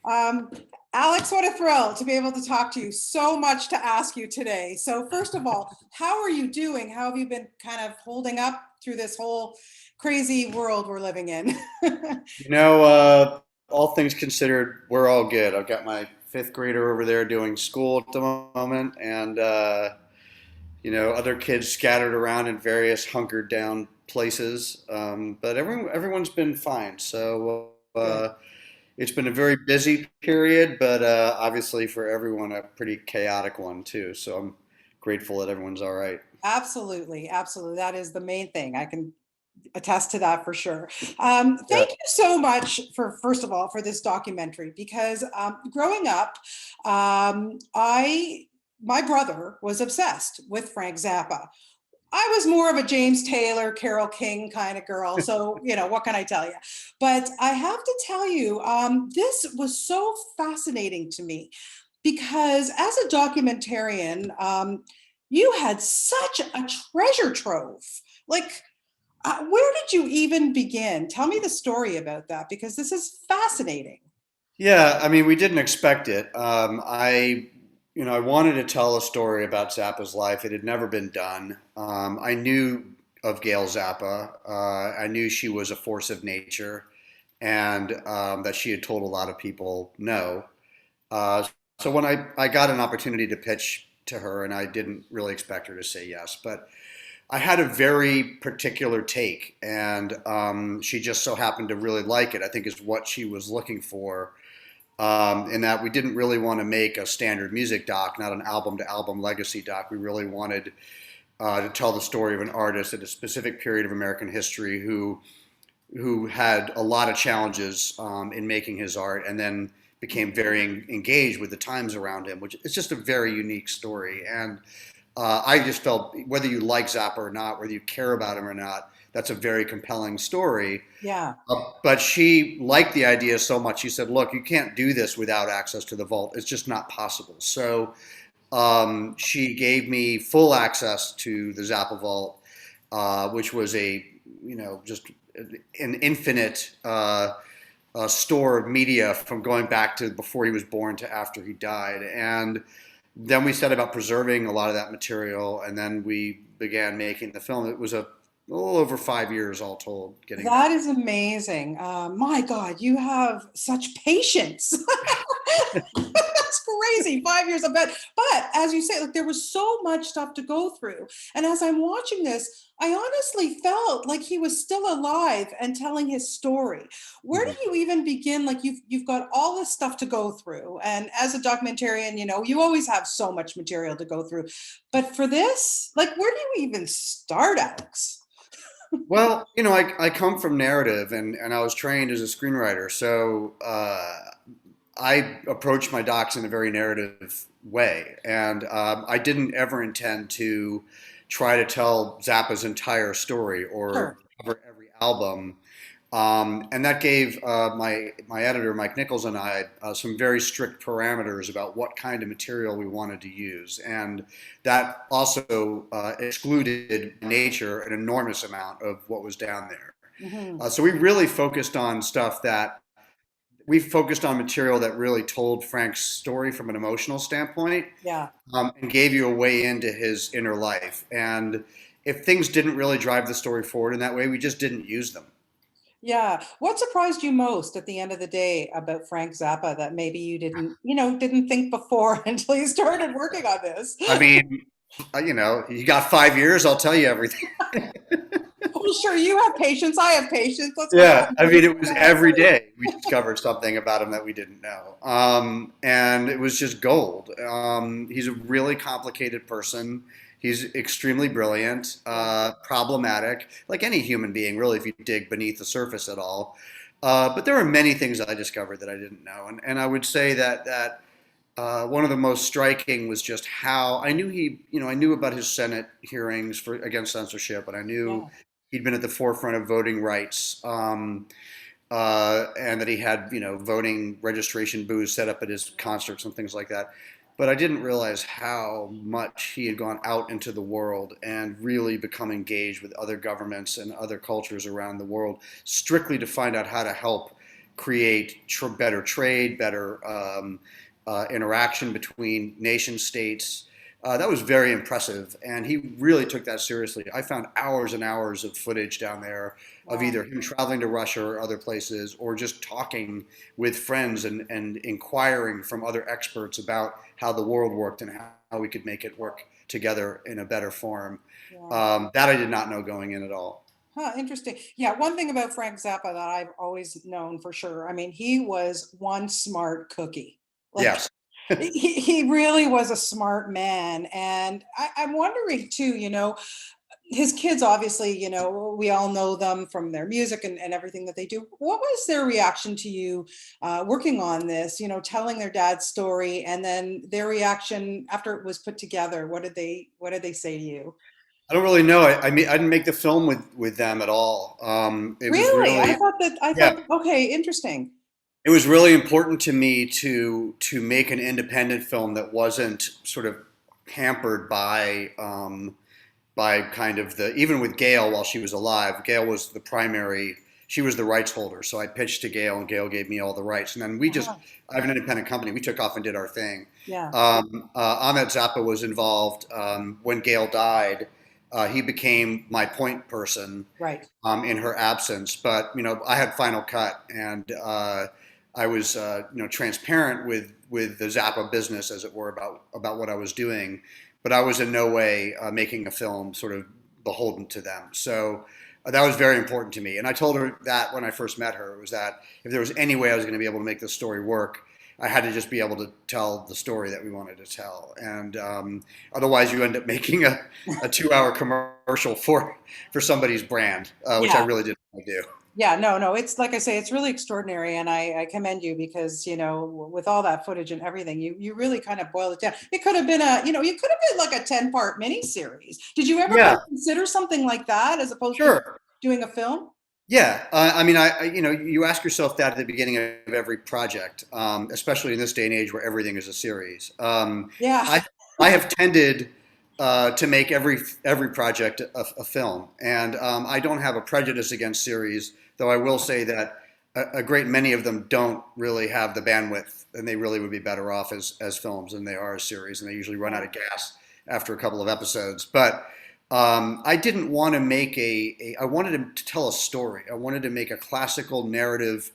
Um, Alex, what a thrill to be able to talk to you. So much to ask you today. So first of all, how are you doing? How have you been kind of holding up through this whole crazy world we're living in? You know, all things considered, we're all good. I've got my fifth grader over there doing school at the moment, and other kids scattered around in various hunkered down places. But everyone's been fine. So Good. it's been a very busy period, but obviously for everyone a pretty chaotic one too. So I'm grateful that everyone's all right. Absolutely. Absolutely. That is the main thing. I can attest to that for sure. Yeah. Thank you so much for, first of all, for this documentary because growing up, my brother was obsessed with Frank Zappa. I was more of a James Taylor, Carole King kind of girl. So, what can I tell you? But I have to tell you, this was so fascinating to me because as a documentarian, you had such a treasure trove. Like, where did you even begin? Tell me the story about that because this is fascinating. Yeah, I mean, we didn't expect it. I wanted to tell a story about Zappa's life. It had never been done. I knew of Gail Zappa. I knew she was a force of nature, and that she had told a lot of people no. Uh, so when I got an opportunity to pitch to her, and I didn't really expect her to say yes, but I had a very particular take, and she just so happened to really like it. I think is what she was looking for, in that we didn't really want to make a standard music doc, not an album to album legacy doc. We really wanted to tell the story of an artist at a specific period of American history who had a lot of challenges in making his art, and then became very engaged with the times around him, which is just a very unique story. And I just felt whether you like Zappa or not, whether you care about him or not, that's a very compelling story. Yeah. But she liked the idea so much, she said, "Look, you can't do this without access to the vault. It's just not possible." So she gave me full access to the Zappa vault, which was just an infinite store of media from going back to before he was born to after he died. And then we set about preserving a lot of that material, and then we began making the film. It was a little over 5 years all told getting that. That is amazing. My God, you have such patience. That's crazy. 5 years, I bet. But as you say, like there was so much stuff to go through. And as I'm watching this, I honestly felt like he was still alive and telling his story. Where do Mhm. you even begin? Like you've got all this stuff to go through. And as a documentarian, you always have so much material to go through. But for this, like where do you even start, Alex? Well, I come from narrative, and I was trained as a screenwriter. So I approach my docs in a very narrative way. And I didn't ever intend to try to tell Zappa's entire story or Sure. cover every album. And that gave my editor, Mike Nichols, and I some very strict parameters about what kind of material we wanted to use. And that also excluded nature an enormous amount of what was down there. Hmm. So we really focused on stuff that we focused on material that really told Frank's story from an emotional standpoint, Yeah. and gave you a way into his inner life. And if things didn't really drive the story forward in that way, we just didn't use them. Yeah. What surprised you most at the end of the day about Frank Zappa that maybe you didn't think before until you started working on this? I mean, you got 5 years, I'll tell you everything. Well, sure, you have patience. I have patience. Let's go Yeah, on, I mean, please. it was every day we discovered something about him that we didn't know. And it was just gold. He's a really complicated person. He's extremely brilliant, Yeah. problematic, like any human being, really, if you dig beneath the surface at all. But there were many things I discovered that I didn't know. And I would say that one of the most striking was just how I knew about his Senate hearings for against censorship, and I knew Yeah. he'd been at the forefront of voting rights, and that he had, voting registration booths set up at his concerts and things like that. But I didn't realize how much he had gone out into the world and really become engaged with other governments and other cultures around the world, strictly to find out how to help create better trade, better interaction between nation states. That was very impressive, and he really took that seriously. I found hours and hours of footage down there of Wow. either him traveling to Russia or other places, or just talking with friends and inquiring from other experts about how the world worked and how we could make it work together in a better form. Yeah. That I did not know going in at all. Huh, interesting. Yeah, one thing about Frank Zappa that I've always known for sure, I mean, he was one smart cookie. Like Yes. he really was a smart man. And I'm wondering too, his kids, obviously, we all know them from their music and everything that they do. What was their reaction to you working on this, telling their dad's story, and then their reaction after it was put together? What did they say to you? I don't really know. I mean, I didn't make the film with them at all. It was Really? I really, thought that I yeah, thought, okay, interesting. it was really important to me to make an independent film that wasn't sort of hampered by kind of the, even with Gail while she was alive. Gail was the primary. She was the rights holder. So I pitched to Gail, and Gail gave me all the rights. And then Uh-huh. I have an independent company. We took off and did our thing. Yeah, Ahmet Zappa was involved when Gail died. He became my point person right. in her absence. But I had final cut, and I was transparent with the Zappa business, as it were, about what I was doing. But I was in no way making a film sort of beholden to them. So that was very important to me. And I told her that when I first met her, was that if there was any way I was going to be able to make this story work, I had to just be able to tell the story that we wanted to tell. And otherwise, you end up making a 2 hour commercial for somebody's brand, which I Yeah. really didn't want to do. Yeah, no, no, it's like I say, it's really extraordinary, and I commend you because, with all that footage and everything, you really kind of boil it down. It could have been you could have been like a 10-part miniseries. Did you ever kind Yeah, of consider something like that as opposed to sure. doing a film? Yeah, I mean, you ask yourself that at the beginning of every project, especially in this day and age where everything is a series. Yeah. I I have tended to make every project a film, and I don't have a prejudice against series, though I will say that a great many of them don't really have the bandwidth, and they really would be better off as films than they are as series, and they usually run out of gas after a couple of episodes. But I didn't want to make I wanted to tell a story. I wanted to make a classical narrative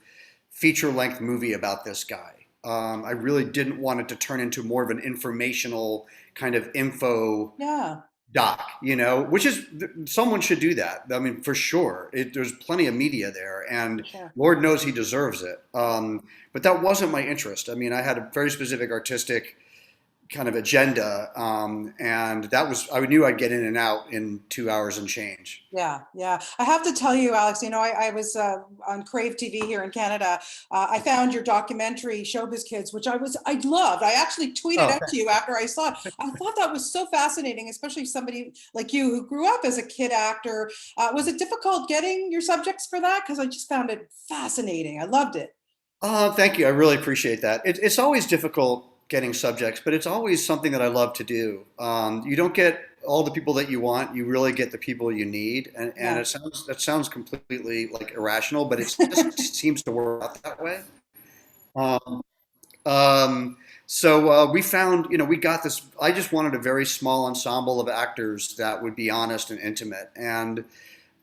feature length movie about this guy. I really didn't want it to turn into more of an informational kind of info Yeah. doc, which is, someone should do that. I mean, for sure, there's plenty of media there, and Sure. Lord knows he deserves it. But that wasn't my interest. I mean, I had a very specific artistic kind of agenda, and that was, I knew I'd get in and out in 2 hours and change. Yeah, yeah. I have to tell you, Alex, I was on Crave TV here in Canada. I found your documentary, Showbiz Kids, which I loved. I actually tweeted Oh, out to you after I saw it. I thought that was so fascinating, especially somebody like you who grew up as a kid actor. Was it difficult getting your subjects for that? Because I just found it fascinating. I loved it. thank you. I really appreciate that. It's always difficult getting subjects, but it's always something that I love to do. You don't get all the people that you want; you really get the people you need, and Yeah. that sounds completely like irrational, but it just seems to work out that way. Um, so we found, we got this. I just wanted a very small ensemble of actors that would be honest and intimate, and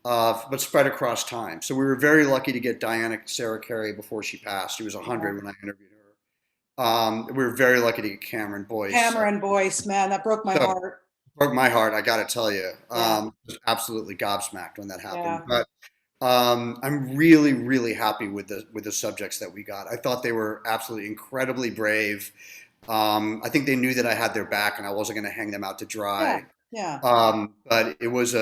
but spread across time. So we were very lucky to get Diana Sarah Carey before she passed. She was Yeah. 100 when I interviewed her. We were very lucky to get Cameron Boyce. Cameron Boyce, man, that broke my So heart. broke my heart, I got to tell you. Yeah. Was absolutely gobsmacked when that happened. Yeah. But I'm really, really happy with the subjects that we got. I thought they were absolutely incredibly brave. I think they knew that I had their back and I wasn't going to hang them out to Yeah. dry. Yeah. But it was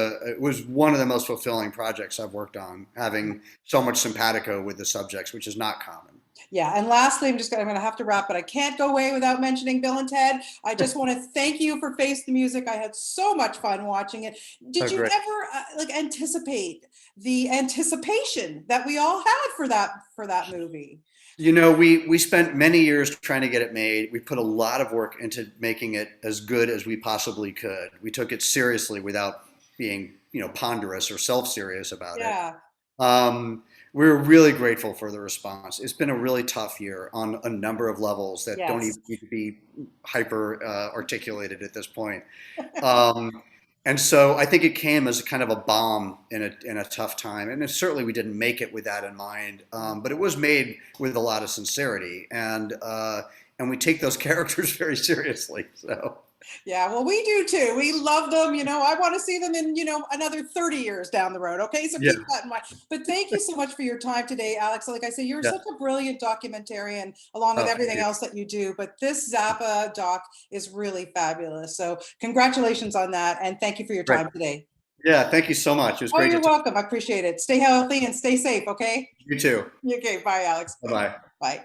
one of the most fulfilling projects I've worked on, having so much simpatico with the subjects, which is not common. Yeah, and lastly, I'm going to have to wrap, but I can't go away without mentioning Bill and Ted. I just want to thank you for Face the Music. I had so much fun watching it. Did Oh, you great. ever anticipate the anticipation that we all had for that movie? We spent many years trying to get it made. We put a lot of work into making it as good as we possibly could. We took it seriously without being, ponderous or self-serious about it. Yeah, Um, we're really grateful for the response. It's been a really tough year on a number of levels that don't Yes. even need to be hyper articulated at this point. Um, and so I think it came as a kind of a bomb in a tough time. And certainly we didn't make it with that in mind, but it was made with a lot of sincerity. And we take those characters very seriously. So. Yeah, well, we do too. We love them. I want to see them in, another 30 years down the road. Okay, so Yeah. keep that in mind. But thank you so much for your time today, Alex. Like I say, you're Yeah. such a brilliant documentarian along with Oh, thank everything you. else that you do. But this Zappa doc is really fabulous. So congratulations on that. And thank you for your Great. time today. Yeah, thank you so much. It was Oh, great to you're talk. welcome. I appreciate it. Stay healthy and stay safe. Okay. You too. Okay. Bye, Alex. Bye bye. Bye.